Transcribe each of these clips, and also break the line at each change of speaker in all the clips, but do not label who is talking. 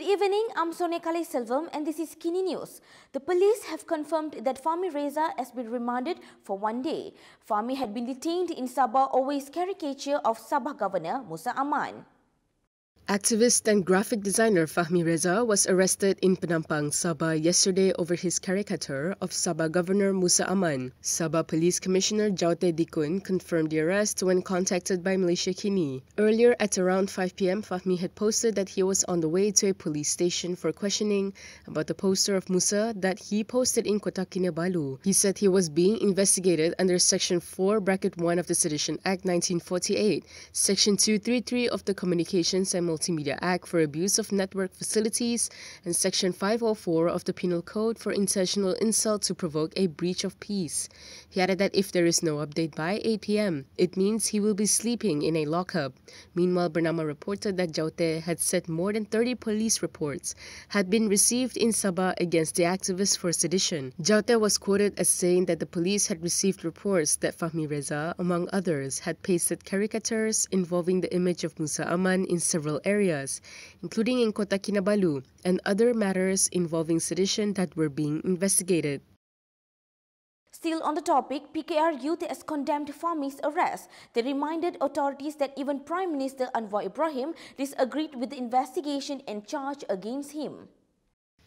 Good evening, I'm Sonia Selvam and this is KiniNews. The police have confirmed that Fahmi Reza has been remanded for 1 day. Fahmi had been detained in Sabah over his caricature of Sabah Governor Musa Aman.
Activist and graphic designer Fahmi Reza was arrested in Penampang, Saba yesterday over his caricature of Sabah Governor Musa Aman. Sabah Police Commissioner Jaute Dikun confirmed the arrest when contacted by Malaysiakini. Earlier at around 5 p.m, Fahmi had posted that he was on the way to a police station for questioning about the poster of Musa that he posted in Kota Kinabalu. He said he was being investigated under Section 4(1) of the Sedition Act 1948, Section 233 of the Communications and Multimedia Act for abuse of network facilities, and Section 504 of the Penal Code for intentional insult to provoke a breach of peace. He added that if there is no update by 8 p.m, it means he will be sleeping in a lockup. Meanwhile, Bernama reported that Jaute had said more than 30 police reports had been received in Sabah against the activists for sedition. Jaute was quoted as saying that the police had received reports that Fahmi Reza, among others, had pasted caricatures involving the image of Musa Aman in several areas, including in Kota Kinabalu, and other matters involving sedition that were being investigated.
Still on the topic, PKR Youth has condemned Fahmi's arrest. They reminded authorities that even Prime Minister Anwar Ibrahim disagreed with the investigation and charge against him.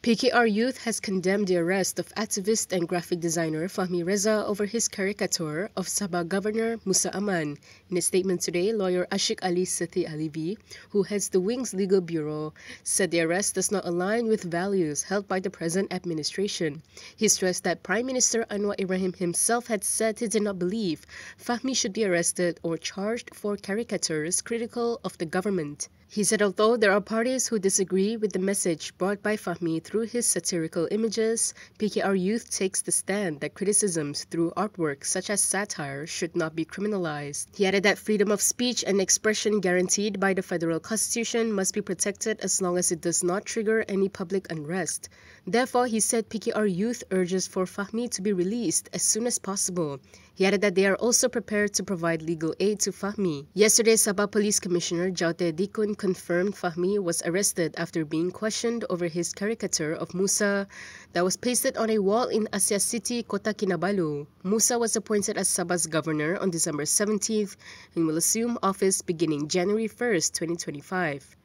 PKR Youth has condemned the arrest of activist and graphic designer Fahmi Reza over his caricature of Sabah Governor Musa Aman. In a statement today, lawyer Ashik Ali Sethi Alibi, who heads the Wing's Legal Bureau, said the arrest does not align with values held by the present administration. He stressed that Prime Minister Anwar Ibrahim himself had said he did not believe Fahmi should be arrested or charged for caricatures critical of the government. He said although there are parties who disagree with the message brought by Fahmi through his satirical images, PKR Youth takes the stand that criticisms through artwork such as satire should not be criminalized. He added that freedom of speech and expression guaranteed by the Federal Constitution must be protected as long as it does not trigger any public unrest. Therefore, he said PKR Youth urges for Fahmi to be released as soon as possible. He added that they are also prepared to provide legal aid to Fahmi. Yesterday, Sabah Police Commissioner Jaute Dikun confirmed Fahmi was arrested after being questioned over his caricature of Musa that was pasted on a wall in Asia City, Kota Kinabalu. Musa was appointed as Sabah's governor on December 17th and will assume office beginning January 1st, 2025.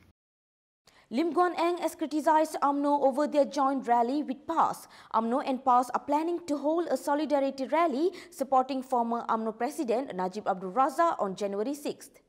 Lim Guan Eng has criticized Umno over their joint rally with PAS. Umno and PAS are planning to hold a solidarity rally supporting former Umno President Najib Abdul Razak on January 6th.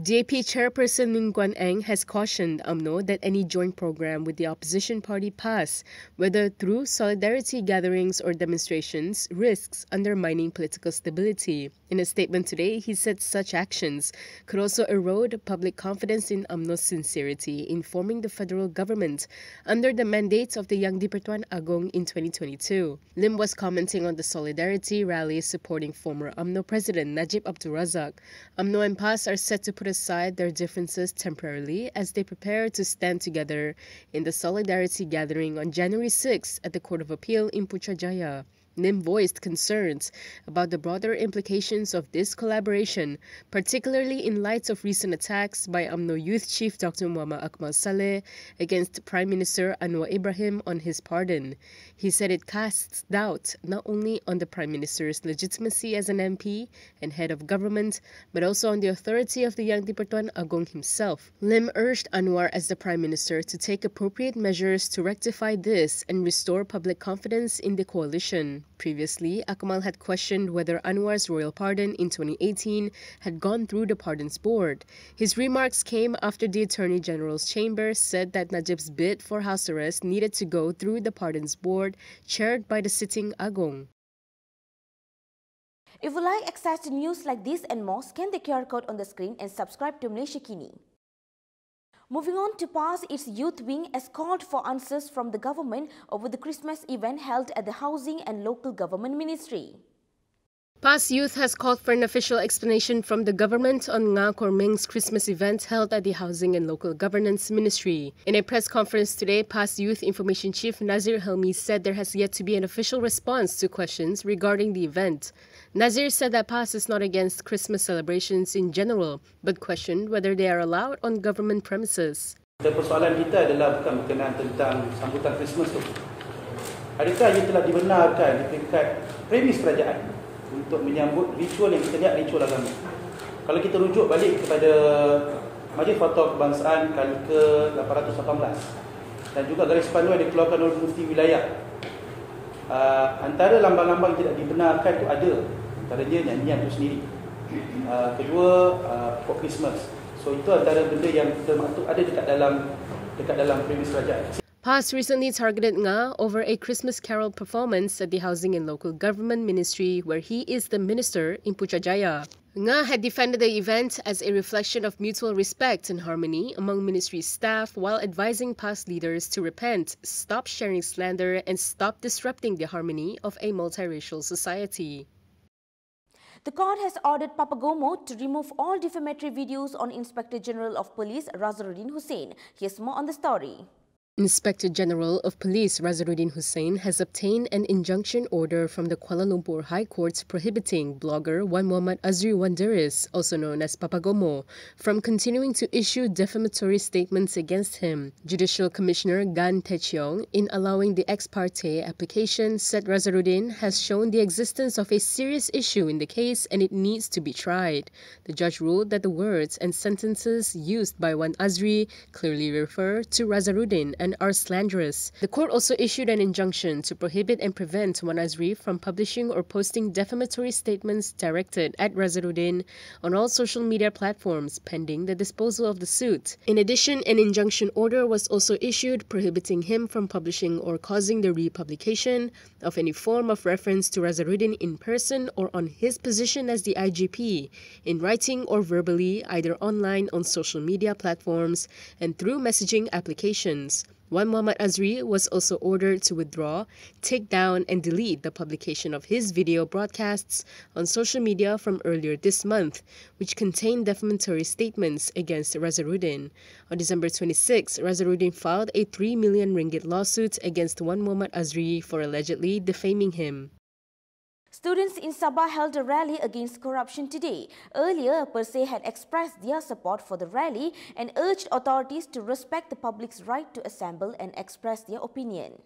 DAP chairperson Lim Guan Eng has cautioned UMNO that any joint program with the opposition party PAS, whether through solidarity gatherings or demonstrations, risks undermining political stability. In a statement today, he said such actions could also erode public confidence in UMNO's sincerity in forming the federal government under the mandate of the Yang di-Pertuan Agong in 2022. Lim was commenting on the solidarity rally supporting former UMNO President Najib Abdul Razak. UMNO and PAS are set to put aside their differences temporarily as they prepare to stand together in the solidarity gathering on January 6 at the Court of Appeal in Putrajaya. Lim voiced concerns about the broader implications of this collaboration, particularly in light of recent attacks by UMNO Youth Chief Dr. Muhammad Akmal Saleh against Prime Minister Anwar Ibrahim on his pardon. He said it casts doubt not only on the Prime Minister's legitimacy as an MP and head of government, but also on the authority of the Yang di-Pertuan Agong himself. Lim urged Anwar as the Prime Minister to take appropriate measures to rectify this and restore public confidence in the coalition. Previously, Akmal had questioned whether Anwar's royal pardon in 2018 had gone through the Pardons Board. His remarks came after the Attorney General's chamber said that Najib's bid for house arrest needed to go through the Pardons Board, chaired by the sitting Agong.
If you like access to news like this and more, scan the QR code on the screen and subscribe to Malaysiakini. Moving on to PAS, its youth wing has called for answers from the government over the Christmas event held at the Housing and Local Government Ministry.
PAS Youth has called for an official explanation from the government on Nga Korming's Christmas event held at the Housing and Local Governance Ministry. In a press conference today, PAS Youth Information Chief Nazir Helmi said there has yet to be an official response to questions regarding the event. Nazir said that PAS is not against Christmas celebrations in general, but questioned whether they are allowed on government premises.
Persoalan kita adalah bukan berkenaan tentang sambutan Christmas tu. Adakah ia telah dibenarkan di tingkat premis kerajaan untuk menyambut ritual yang kita lihat ritual agama? Kalau kita rujuk balik kepada Majlis Fatwa Kebangsaan kali ke-818 dan juga garis panduan yang dikeluarkan oleh Mufti Wilayah, antara lambang-lambang yang tidak dibenarkan itu ada, antaranya nyanyian itu sendiri. Kedua, pokok Christmas. So itu antara benda yang termaktub ada dekat dalam premis kerajaan.
PAS recently targeted Nga over a Christmas carol performance at the Housing and Local Government Ministry, where he is the minister in Putrajaya. Nga had defended the event as a reflection of mutual respect and harmony among ministry staff while advising PAS leaders to repent, stop sharing slander, and stop disrupting the harmony of a multiracial society.
The court has ordered Papago to remove all defamatory videos on Inspector General of Police Razaruddin Hussain. Here's more on the story.
Inspector General of Police Razaruddin Hussain has obtained an injunction order from the Kuala Lumpur High Court prohibiting blogger Wan Muhammad Azri Wanderis, also known as Papago, from continuing to issue defamatory statements against him. Judicial Commissioner Gan Techiong, in allowing the ex parte application, said Razaruddin has shown the existence of a serious issue in the case and it needs to be tried. The judge ruled that the words and sentences used by Wan Azri clearly refer to Razaruddin and are slanderous. The court also issued an injunction to prohibit and prevent Wan Azri from publishing or posting defamatory statements directed at Razaruddin on all social media platforms pending the disposal of the suit. In addition, an injunction order was also issued prohibiting him from publishing or causing the republication of any form of reference to Razaruddin in person or on his position as the IGP, in writing or verbally, either online on social media platforms and through messaging applications. Wan Muhammad Azri was also ordered to withdraw, take down and delete the publication of his video broadcasts on social media from earlier this month, which contained defamatory statements against Razaruddin. On December 26, Razaruddin filed a 3 million ringgit lawsuit against Wan Muhammad Azri for allegedly defaming him.
Students in Sabah held a rally against corruption today. Earlier, Bersih had expressed their support for the rally and urged authorities to respect the public's right to assemble and express their opinion.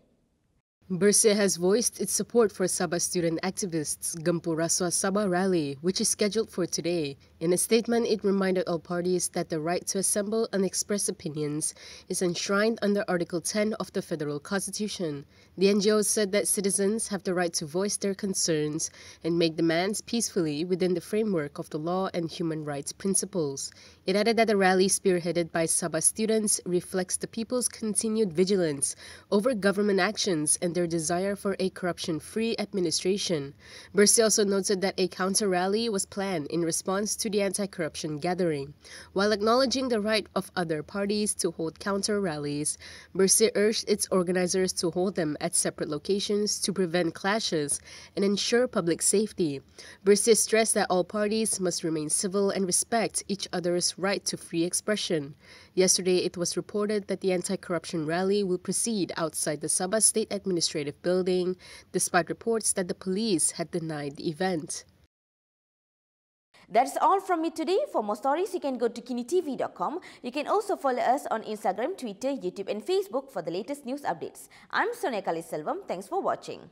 Bersih has voiced its support for Sabah student activists' Gempu Raswa Sabah rally, which is scheduled for today. In a statement, it reminded all parties that the right to assemble and express opinions is enshrined under Article 10 of the Federal Constitution. The NGO said that citizens have the right to voice their concerns and make demands peacefully within the framework of the law and human rights principles. It added that the rally spearheaded by Sabah students reflects the people's continued vigilance over government actions and their desire for a corruption-free administration. Bersih also noted that a counter-rally was planned in response to the anti-corruption gathering. While acknowledging the right of other parties to hold counter-rallies, Bersih urged its organizers to hold them at separate locations to prevent clashes and ensure public safety. Bersih stressed that all parties must remain civil and respect each other's right to free expression. Yesterday, it was reported that the anti-corruption rally will proceed outside the Sabah State Administrative Building, despite reports that the police had denied the event.
That's all from me today. For more stories, you can go to KiniTv.com. You can also follow us on Instagram, Twitter, YouTube and Facebook for the latest news updates. I'm Sonia Kaliselvam. Thanks for watching.